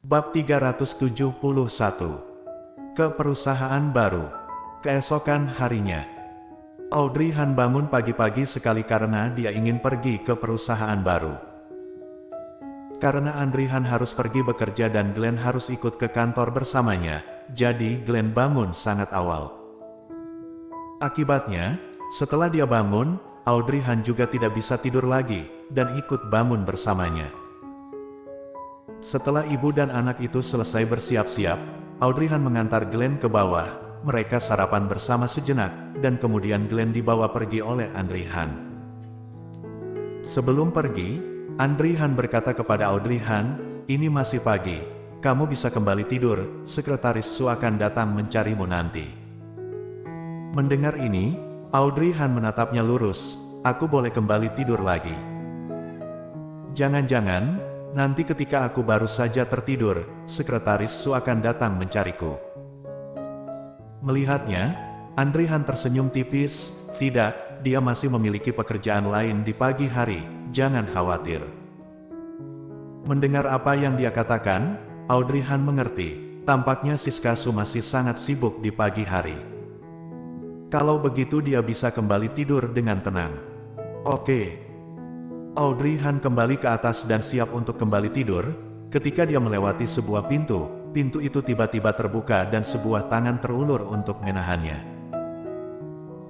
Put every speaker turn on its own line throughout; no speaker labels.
Bab 371. Ke perusahaan baru. Keesokan harinya, Audrey Han bangun pagi-pagi sekali karena dia ingin pergi ke perusahaan baru. Karena Audrey Han harus pergi bekerja dan Glenn harus ikut ke kantor bersamanya, jadi Glenn bangun sangat awal. Akibatnya, setelah dia bangun, Audrey Han juga tidak bisa tidur lagi, dan ikut bangun bersamanya. Setelah ibu dan anak itu selesai bersiap-siap, Audrey Han mengantar Glenn ke bawah. Mereka sarapan bersama sejenak, dan kemudian Glenn dibawa pergi oleh Audrey Han. Sebelum pergi, Audrey Han berkata kepada Audrey Han, "Ini masih pagi, kamu bisa kembali tidur, sekretaris Su akan datang mencarimu nanti." Mendengar ini, Audrey Han menatapnya lurus, "Aku boleh kembali tidur lagi? Jangan-jangan, nanti ketika aku baru saja tertidur, sekretaris Su akan datang mencariku." Melihatnya, Audrey Han tersenyum tipis, "Tidak, dia masih memiliki pekerjaan lain di pagi hari, jangan khawatir." Mendengar apa yang dia katakan, Audrey Han mengerti, tampaknya Siska Su masih sangat sibuk di pagi hari. Kalau begitu dia bisa kembali tidur dengan tenang. Oke. Audrey Han kembali ke atas dan siap untuk kembali tidur. Ketika dia melewati sebuah pintu, pintu itu tiba-tiba terbuka dan sebuah tangan terulur untuk menahannya.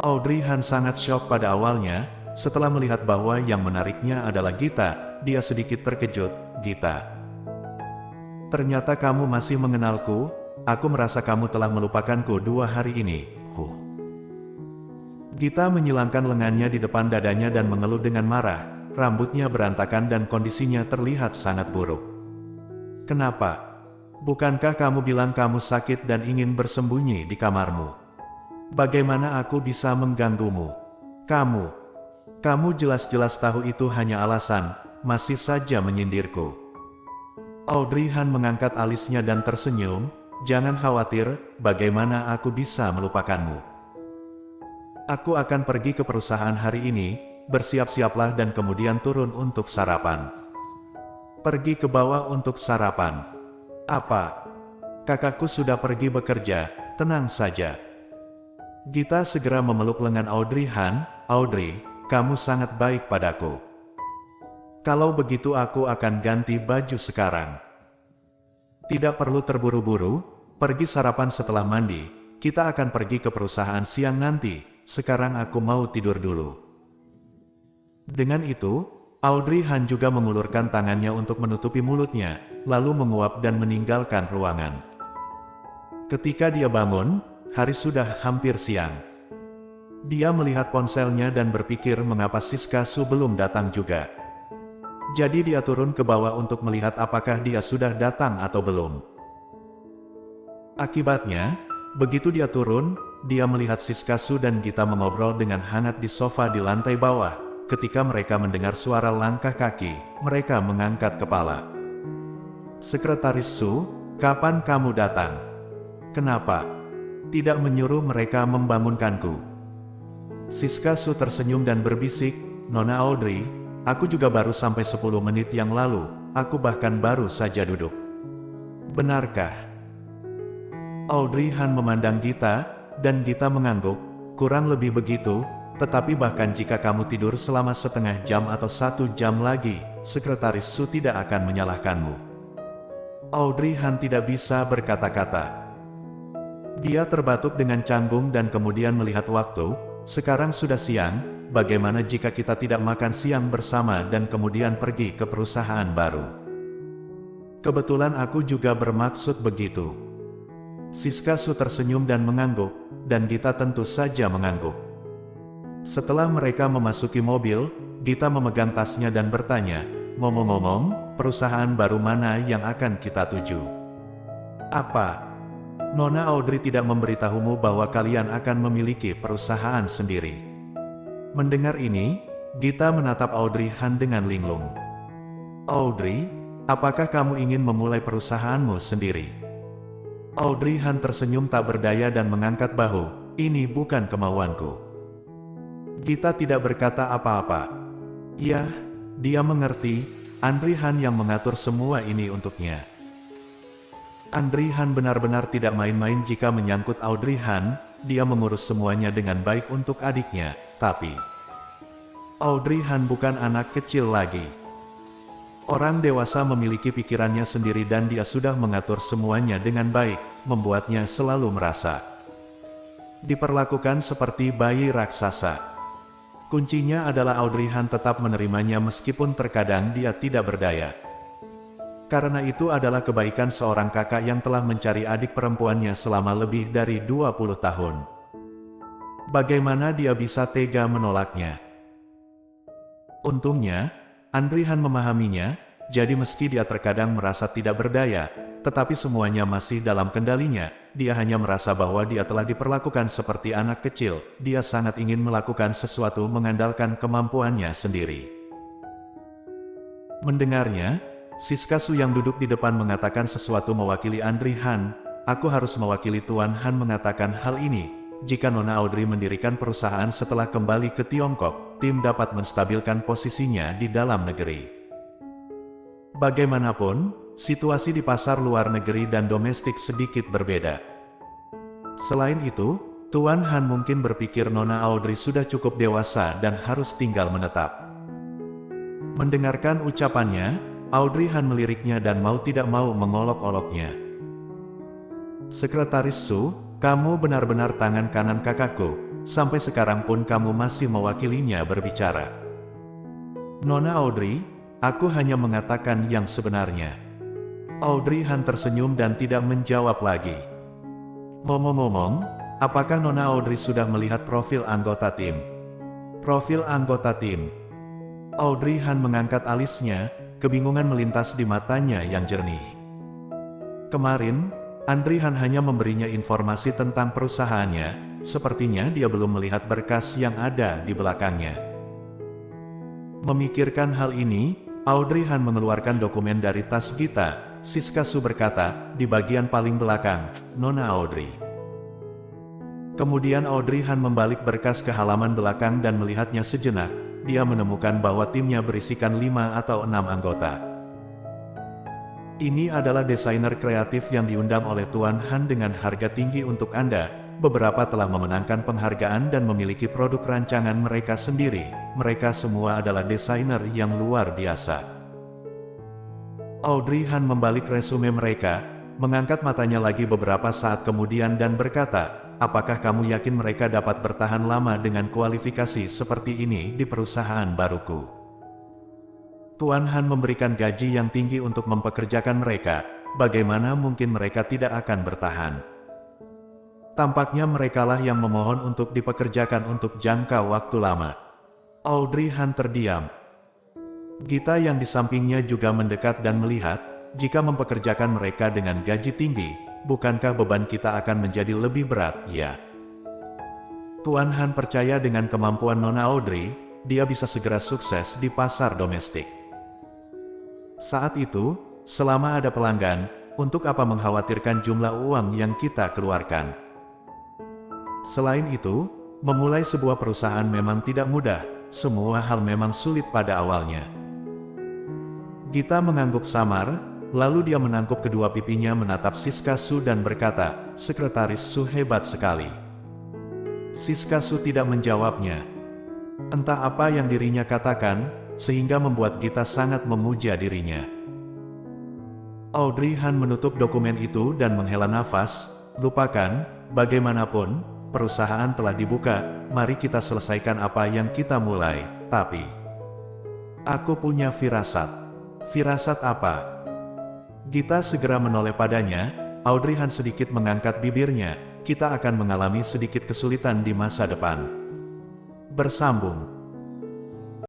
Audrey Han sangat syok pada awalnya, setelah melihat bahwa yang menariknya adalah Gita, dia sedikit terkejut. "Gita, ternyata kamu masih mengenalku, aku merasa kamu telah melupakanku 2 hari ini." Gita menyilangkan lengannya di depan dadanya dan mengeluh dengan marah, rambutnya berantakan dan kondisinya terlihat sangat buruk. "Kenapa? Bukankah kamu bilang kamu sakit dan ingin bersembunyi di kamarmu? Bagaimana aku bisa mengganggumu? Kamu jelas-jelas tahu itu hanya alasan, masih saja menyindirku." Audrey Han mengangkat alisnya dan tersenyum, "Jangan khawatir, bagaimana aku bisa melupakanmu? Aku akan pergi ke perusahaan hari ini, bersiap-siaplah dan kemudian turun untuk sarapan." "Pergi ke bawah untuk sarapan? Apa? Kakakku sudah pergi bekerja, tenang saja." Gita segera memeluk lengan Audrey Han, "Audrey, kamu sangat baik padaku. Kalau begitu aku akan ganti baju sekarang. Tidak perlu terburu-buru, pergi sarapan setelah mandi, kita akan pergi ke perusahaan siang nanti, sekarang aku mau tidur dulu." Dengan itu, Audrey Han juga mengulurkan tangannya untuk menutupi mulutnya, lalu menguap dan meninggalkan ruangan. Ketika dia bangun, hari sudah hampir siang. Dia melihat ponselnya dan berpikir mengapa Siska Su belum datang juga. Jadi dia turun ke bawah untuk melihat apakah dia sudah datang atau belum. Akibatnya, begitu dia turun, dia melihat Siska Su dan Gita mengobrol dengan hangat di sofa di lantai bawah. Ketika mereka mendengar suara langkah kaki, mereka mengangkat kepala. "Sekretaris Su, kapan kamu datang? Kenapa tidak menyuruh mereka membangunkanku?" Siska Su tersenyum dan berbisik, "Nona Audrey, aku juga baru sampai 10 menit yang lalu, aku bahkan baru saja duduk." "Benarkah?" Audrey Han memandang Gita, dan Gita mengangguk, "Kurang lebih begitu, tetapi bahkan jika kamu tidur selama setengah jam atau 1 jam lagi, sekretaris Su tidak akan menyalahkanmu." Audrey Han tidak bisa berkata-kata. Dia terbatuk dengan canggung dan kemudian melihat waktu, "Sekarang sudah siang, bagaimana jika kita tidak makan siang bersama dan kemudian pergi ke perusahaan baru?" "Kebetulan aku juga bermaksud begitu." Siska Su tersenyum dan mengangguk, dan Gita tentu saja mengangguk. Setelah mereka memasuki mobil, Gita memegang tasnya dan bertanya, "Ngomong-ngomong, perusahaan baru mana yang akan kita tuju?" "Apa? Nona Audrey tidak memberitahumu bahwa kalian akan memiliki perusahaan sendiri?" Mendengar ini, Gita menatap Audrey Han dengan linglung. "Audrey, apakah kamu ingin memulai perusahaanmu sendiri?" Audrey Han tersenyum tak berdaya dan mengangkat bahu, "Ini bukan kemauanku." Gita tidak berkata apa-apa. Ya, dia mengerti, Audrey Han yang mengatur semua ini untuknya. Audrey Han benar-benar tidak main-main jika menyangkut Audrey Han, dia mengurus semuanya dengan baik untuk adiknya, tapi Audrey Han bukan anak kecil lagi. Orang dewasa memiliki pikirannya sendiri dan dia sudah mengatur semuanya dengan baik, membuatnya selalu merasa diperlakukan seperti bayi raksasa. Kuncinya adalah Audrey Han tetap menerimanya meskipun terkadang dia tidak berdaya. Karena itu adalah kebaikan seorang kakak yang telah mencari adik perempuannya selama lebih dari 20 tahun. Bagaimana dia bisa tega menolaknya? Untungnya, Audrey Han memahaminya, jadi meski dia terkadang merasa tidak berdaya, tetapi semuanya masih dalam kendalinya. Dia hanya merasa bahwa dia telah diperlakukan seperti anak kecil. Dia sangat ingin melakukan sesuatu mengandalkan kemampuannya sendiri. Mendengarnya, Shizkasu yang duduk di depan mengatakan sesuatu mewakili Audrey Han. Aku harus mewakili Tuan Han mengatakan hal ini. Jika Nona Audrey mendirikan perusahaan setelah kembali ke Tiongkok, tim dapat menstabilkan posisinya di dalam negeri. Bagaimanapun, situasi di pasar luar negeri dan domestik sedikit berbeda. Selain itu, Tuan Han mungkin berpikir Nona Audrey sudah cukup dewasa dan harus tinggal menetap. Mendengarkan ucapannya, Audrey Han meliriknya dan mau tidak mau mengolok-oloknya. Sekretaris Su, kamu benar-benar tangan kanan kakakku, sampai sekarang pun kamu masih mewakilinya berbicara. Nona Audrey, aku hanya mengatakan yang sebenarnya. Audrey Han tersenyum dan tidak menjawab lagi. Ngomong-ngomong, apakah Nona Audrey sudah melihat profil anggota tim? Profil anggota tim. Audrey Han mengangkat alisnya. Kebingungan melintas di matanya yang jernih. Kemarin, Audrey Han hanya memberinya informasi tentang perusahaannya, sepertinya dia belum melihat berkas yang ada di belakangnya. Memikirkan hal ini, Audrey Han mengeluarkan dokumen dari tas Gita. Shizkasu berkata, di bagian paling belakang, Nona Audrey. Kemudian Audrey Han membalik berkas ke halaman belakang dan melihatnya sejenak. Dia menemukan bahwa timnya berisikan 5 atau 6 anggota. Ini adalah desainer kreatif yang diundang oleh Tuan Han dengan harga tinggi untuk Anda. Beberapa telah memenangkan penghargaan dan memiliki produk rancangan mereka sendiri. Mereka semua adalah desainer yang luar biasa. Audrey Han membalik resume mereka, mengangkat matanya lagi beberapa saat kemudian dan berkata, apakah kamu yakin mereka dapat bertahan lama dengan kualifikasi seperti ini di perusahaan baruku? Tuan Han memberikan gaji yang tinggi untuk mempekerjakan mereka, bagaimana mungkin mereka tidak akan bertahan? Tampaknya merekalah yang memohon untuk dipekerjakan untuk jangka waktu lama. Audrey Han terdiam. Gita yang di sampingnya juga mendekat dan melihat, jika mempekerjakan mereka dengan gaji tinggi, bukankah beban kita akan menjadi lebih berat, ya? Tuan Han percaya dengan kemampuan Nona Audrey, dia bisa segera sukses di pasar domestik. Saat itu, selama ada pelanggan, untuk apa mengkhawatirkan jumlah uang yang kita keluarkan? Selain itu, memulai sebuah perusahaan memang tidak mudah, semua hal memang sulit pada awalnya. Gita mengangguk samar, lalu dia menangkup kedua pipinya menatap Shizkasu dan berkata, Sekretaris Su hebat sekali. Shizkasu tidak menjawabnya. Entah apa yang dirinya katakan, sehingga membuat Gita sangat memuja dirinya. Audrey Han menutup dokumen itu dan menghela nafas, lupakan, bagaimanapun, perusahaan telah dibuka, mari kita selesaikan apa yang kita mulai, tapi aku punya firasat. Firasat apa? Gita segera menoleh padanya, Audrey Han sedikit mengangkat bibirnya, kita akan mengalami sedikit kesulitan di masa depan. Bersambung.